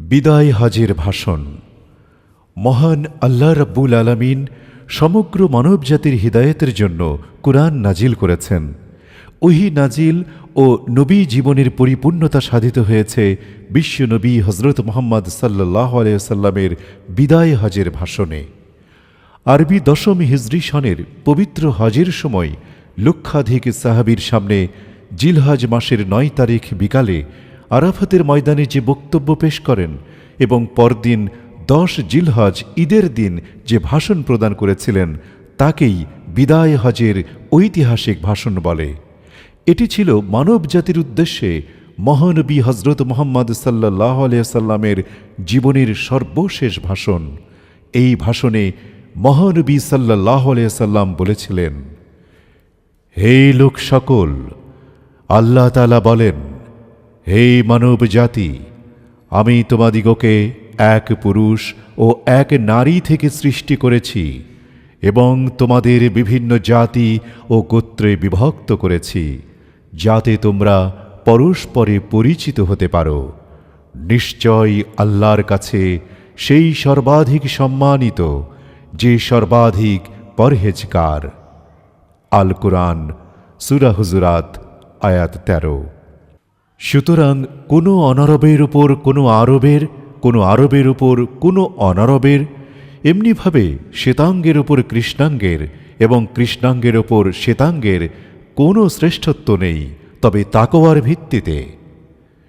বিদায় হজের ভাষণ। মহান আল্লাহ রাব্বুল আলামিন সমগ্র মানবজাতির হিদায়াতের জন্য কুরআন নাজিল করেছেন। ওহী নাজিল ও নবী জীবনের পরিপূর্ণতা সাধিত হয়েছে বিশ্ব নবী হযরত মুহাম্মদ সাল্লাল্লাহু আলাইহি ওয়াসাল্লামের বিদায় হজের ভাষণে। আরবি দশম হিজরি সনের পবিত্র হজের সময় লক্ষাধিক সাহাবীর সামনে জিলহজ মাসের ৯ তারিখ বিকালে আরাফাতের ময়দানে যে বক্তব্য পেশ করেন এবং পরদিন ১০ জিলহজ ঈদের দিন যে ভাষণ প্রদান করেছিলেন তাকেই বিদায় হজের ঐতিহাসিক ভাষণ বলে। এটি ছিল মানব জাতির উদ্দেশ্যে মহানবী হযরত মুহাম্মদ সাল্লাল্লাহু আলাইহি ওয়াসাল্লামের জীবনের সর্বশেষ ভাষণ। এই ভাষণে মহানবী সাল্লাল্লাহু আলাইহি ওয়াসাল্লাম বলেছিলেন, হে লোক সকল, আল্লাহ তাআলা বলেন, হে মানব জাতি, আমি তোমাদিগকে এক পুরুষ ও এক নারী থেকে সৃষ্টি করেছি এবং তোমাদের বিভিন্ন জাতি ও গোত্রে বিভক্ত করেছি, যাতে তোমরা পরস্পরে পরিচিত হতে পারো। নিশ্চয় আল্লাহর কাছে সেই সর্বাধিক সম্মানিত যে সর্বাধিক পরহেজগার। আল কুরআন সূরা হুজুরাত আয়াত ১৩। সুতরাং কোনো অনারবের উপর কোনো আরবের, কোনো আরবের উপর কোনো অনারবের, এমনিভাবে শ্বেতাঙ্গের উপর কৃষ্ণাঙ্গের এবং কৃষ্ণাঙ্গের উপর শ্বেতাঙ্গের কোনো শ্রেষ্ঠত্ব নেই, তবে তাকওয়ার ভিত্তিতে।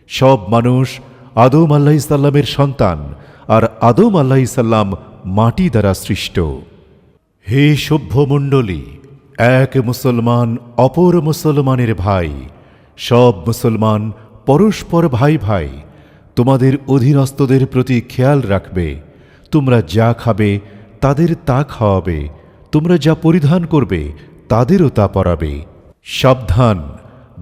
সব মানুষ আদম আলাইহিসসালামের সন্তান, আর আদম আলাইহিসসালাম মাটি দ্বারা সৃষ্ট। হে সভ্যমণ্ডলী, এক মুসলমান অপর মুসলমানের ভাই, সব মুসলমান পরস্পর ভাই ভাই। তোমাদের অধীনস্থদের প্রতি খেয়াল রাখবে। তোমরা যা খাবে তাদের তা খাওয়াবে, তোমরা যা পরিধান করবে তাদেরও তা পরাবে। সাবধান,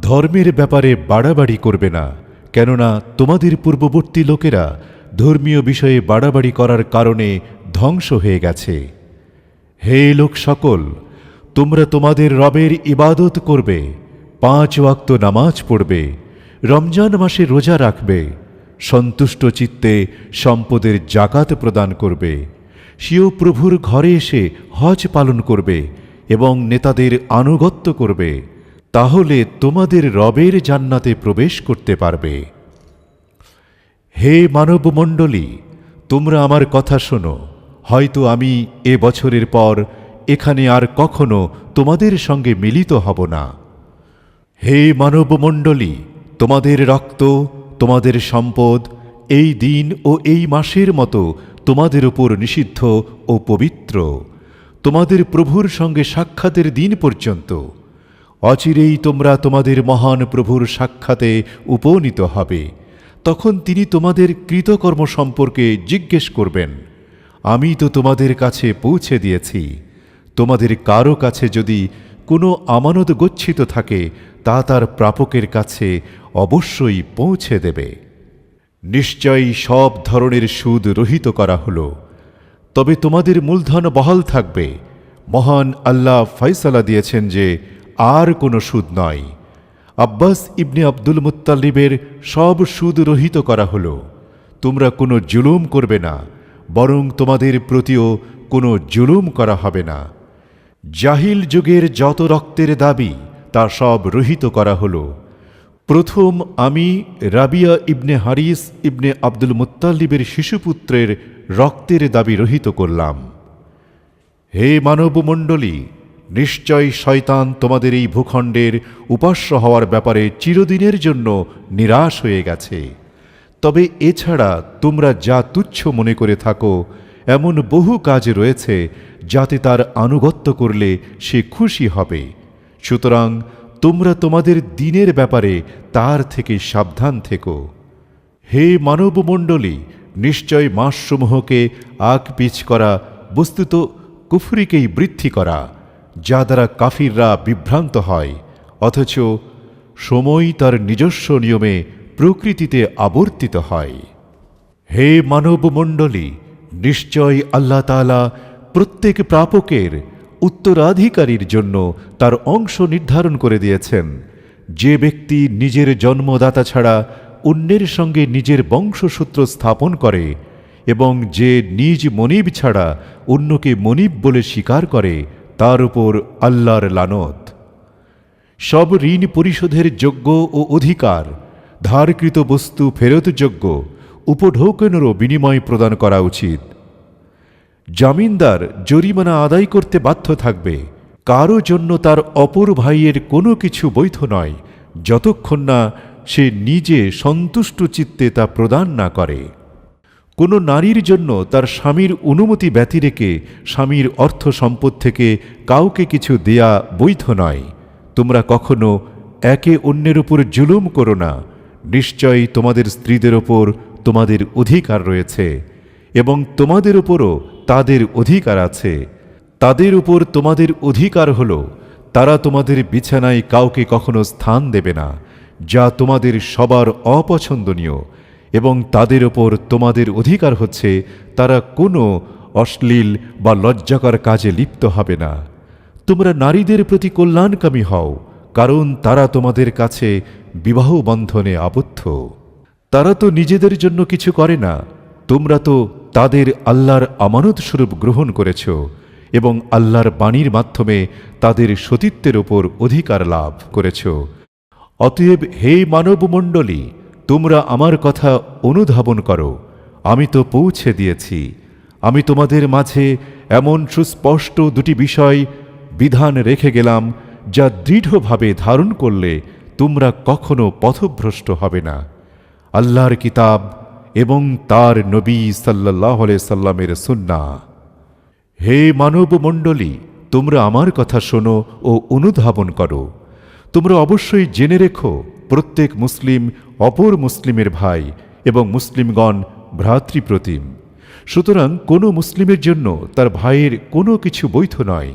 ধর্মের ব্যাপারে বাড়াবাড়ি করবে না, কেননা তোমাদের পূর্ববর্তী লোকেরা ধর্মীয় বিষয়ে বাড়াবাড়ি করার কারণে ধ্বংস হয়ে গেছে। হে লোক সকল, তোমরা তোমাদের রবের ইবাদত করবে, ৫ ওয়াক্ত নামাজ পড়বে, রমজান মাসে রোজা রাখবে, সন্তুষ্ট চিত্তে সম্পদের জাকাত প্রদান করবে, স্বীয় প্রভুর ঘরে এসে হজ পালন করবে এবং নেতাদের আনুগত্য করবে, তাহলে তোমাদের রবের জান্নাতে প্রবেশ করতে পারবে। হে মানবমণ্ডলী, তোমরা আমার কথা শোনো। হয়তো আমি এ বছরের পর এখানে আর কখনো তোমাদের সঙ্গে মিলিত হব না। হে মানবমণ্ডলী, তোমাদের রক্ত, তোমাদের সম্পদ এই দিন ও এই মাসের মতো তোমাদের উপর নিষিদ্ধ ও পবিত্র, তোমাদের প্রভুর সঙ্গে সাক্ষাতের দিন পর্যন্ত। অচিরেই তোমরা তোমাদের মহান প্রভুর সাক্ষাতে উপনীত হবে। তখন তিনি তোমাদের কৃতকর্ম সম্পর্কে জিজ্ঞেস করবেন। আমি তো তোমাদের কাছে পৌঁছে দিয়েছি। তোমাদের কারো কাছে যদি কোনো আমানত গচ্ছিত থাকে তা তার প্রাপকের কাছে অবশ্যই পৌঁছে দেবে। নিশ্চয়ই সব ধরনের সুদ রহিত করা হলো, তবে তোমাদের মূলধন বহাল থাকবে। মহান আল্লাহ ফয়সালা দিয়েছেন যে আর কোনো সুদ নয়। আব্বাস ইবনে আব্দুল মুত্তালিবের সব সুদ রহিত করা হলো। তোমরা কোনো জুলুম করবে না, বরং তোমাদের প্রতিও কোনো জুলুম করা হবে না। জাহিল যুগের যত রক্তের দাবি তা সব রহিত করা হলো। প্রথম আমি রাবিয়া ইবনে হারিস ইবনে আব্দুল মুত্তালিবের শিশুপুত্রের রক্তের দাবি রহিত করলাম। হে মানবমণ্ডলী, নিশ্চয় শয়তান তোমাদের এই ভূখণ্ডের উপাস্য হওয়ার ব্যাপারে চিরদিনের জন্য নিরাশ হয়ে গেছে। তবে এছাড়া তোমরা যা তুচ্ছ মনে করে থাকো এমন বহু কাজ রয়েছে যাতে তার আনুগত্য করলে সে খুশি হবে। সুতরাং তোমরা তোমাদের দ্বীনের ব্যাপারে তার থেকে সাবধান থেকো। হে মানবমণ্ডলী, নিশ্চয় মাসসমূহকে আগ-পিছ করা বস্তুত কুফরিকেই বৃদ্ধি করা, যা দ্বারা কাফিররা বিভ্রান্ত হয়, অথচ সময় তার নিজস্ব নিয়মে প্রকৃতিতে আবর্তিত হয়। হে মানবমণ্ডলী, নিশ্চয় আল্লাহ তাআলা প্রত্যেক প্রাপকের উত্তরাধিকারীর জন্য তার অংশ নির্ধারণ করে দিয়েছেন। যে ব্যক্তি নিজের জন্মদাতা ছাড়া অন্যের সঙ্গে নিজের বংশসূত্র স্থাপন করে এবং যে নিজ মনিব ছাড়া অন্যকে মনিব বলে স্বীকার করে তার উপর আল্লাহর লানত। সব ঋণ পরিশোধের যোগ্য ও অধিকার, ধারকৃত বস্তু ফেরতযোগ্য, উপঢৌকনেরও বিনিময় প্রদান করা উচিত। জামিনদার জরিমানা আদায় করতে বাধ্য থাকবে। কারো জন্য তার অপর ভাইয়ের কোনো কিছু বৈধ নয় যতক্ষণ না সে নিজে সন্তুষ্ট চিত্তে তা প্রদান না করে। কোনো নারীর জন্য তার স্বামীর অনুমতি ব্যতি রেখে স্বামীর অর্থ সম্পদ থেকে কাউকে কিছু দেয়া বৈধ নয়। তোমরা কখনো একে অন্যের উপর জুলুম করো না। নিশ্চয়ই তোমাদের স্ত্রীদের ওপর তোমাদের অধিকার রয়েছে এবং তোমাদের উপরও তাদের অধিকার আছে। তাদের উপর তোমাদের অধিকার হল তারা তোমাদের বিছানায় কাউকে কখনো স্থান দেবে না যা তোমাদের সবার অপছন্দনীয়, এবং তাদের ওপর তোমাদের অধিকার হচ্ছে তারা কোনো অশ্লীল বা লজ্জাকর কাজে লিপ্ত হবে না। তোমরা নারীদের প্রতি কল্যাণকামী হও, কারণ তারা তোমাদের কাছে বিবাহ বন্ধনে আবদ্ধ। তারা তো নিজেদের জন্য কিছু করে না, তোমরা তো তাদের আল্লাহর আমানত স্বরূপ গ্রহণ করেছ এবং আল্লাহর বাণীর মাধ্যমে তাদের সতীত্বের ওপর অধিকার লাভ করেছ। অতএব হে মানবমণ্ডলী, তোমরা আমার কথা অনুধাবন করো। আমি তো পৌঁছে দিয়েছি। আমি তোমাদের মাঝে এমন সুস্পষ্ট দুটি বিষয় বিধান রেখে গেলাম যা দৃঢ়ভাবে ধারণ করলে তোমরা কখনো পথভ্রষ্ট হবে না: আল্লাহর কিতাব এবং তার নবী সাল্লাল্লাহু আলাইহি সাল্লামের সুন্নাহ। হে মানবমণ্ডলী, তোমরা আমার কথা শোনো ও অনুধাবন করো। তোমরা অবশ্যই জেনে রেখো, প্রত্যেক মুসলিম অপর মুসলিমের ভাই এবং মুসলিমগণ ভ্রাতৃপ্রতিম। সুতরাং কোনো মুসলিমের জন্য তার ভাইয়ের কোনো কিছু বৈধ নয়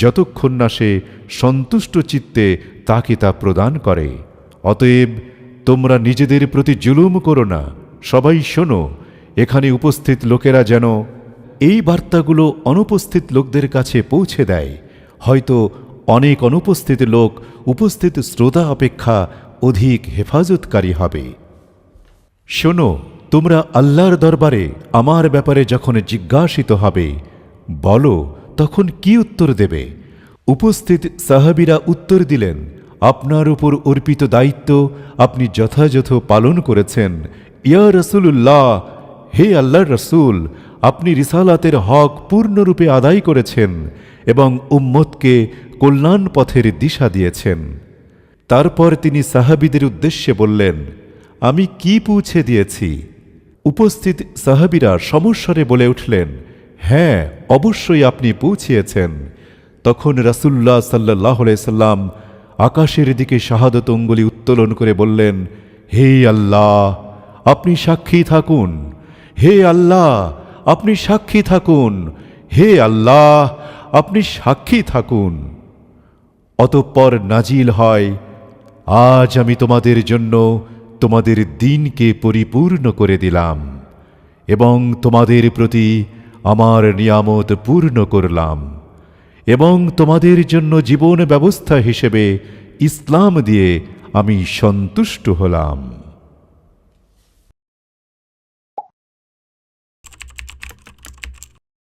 যতক্ষণ না সে সন্তুষ্ট চিত্তে তাকে তা প্রদান করে। অতএব তোমরা নিজেদের প্রতি জুলুম করো না। সবাই শোনো, এখানে উপস্থিত লোকেরা যেন এই বার্তাগুলো অনুপস্থিত লোকদের কাছে পৌঁছে দেয়। হয়তো অনেক অনুপস্থিত লোক উপস্থিত শ্রোতা অপেক্ষা অধিক হেফাজতকারী হবে। শোনো, তোমরা আল্লাহর দরবারে আমার ব্যাপারে যখন জিজ্ঞাসিত হবে, বলো তখন কি উত্তর দেবে? উপস্থিত সাহাবীরা উত্তর দিলেন, আপনার উপর অর্পিত দায়িত্ব আপনি যথাযথ পালন করেছেন। ইয়া রাসূলুল্লাহ, হে আল্লাহর রাসূল, আপনি রিসালাতের হক পূর্ণরূপে আদায় করেছেন এবং উম্মতকে কল্যাণ পথের দিশা দিয়েছেন। তারপর তিনি সাহাবীদের উদ্দেশ্যে বললেন, আমি কি পৌঁছে দিয়েছি? উপস্থিত সাহাবীরা সমস্বরে বলে উঠলেন, হ্যাঁ, অবশ্যই আপনি পৌঁছিয়েছেন। তখন রাসূলুল্লাহ সাল্লাল্লাহু আলাইহি সাল্লাম আকাশের দিকে শাহাদত অঙ্গুলি উত্তোলন করে বললেন, হে আল্লাহ, আপনি সাক্ষী থাকুন। হে আল্লাহ, আপনি সাক্ষী থাকুন। হে আল্লাহ, আপনি সাক্ষী থাকুন। অতঃপর নাজিল হয়, আজ আমি তোমাদের জন্য তোমাদের দ্বীনকে পরিপূর্ণ করে দিলাম এবং তোমাদের প্রতি আমার নিয়ামত পূর্ণ করলাম এবং তোমাদের জন্য জীবন ব্যবস্থা হিসেবে ইসলাম দিয়ে আমি সন্তুষ্ট হলাম।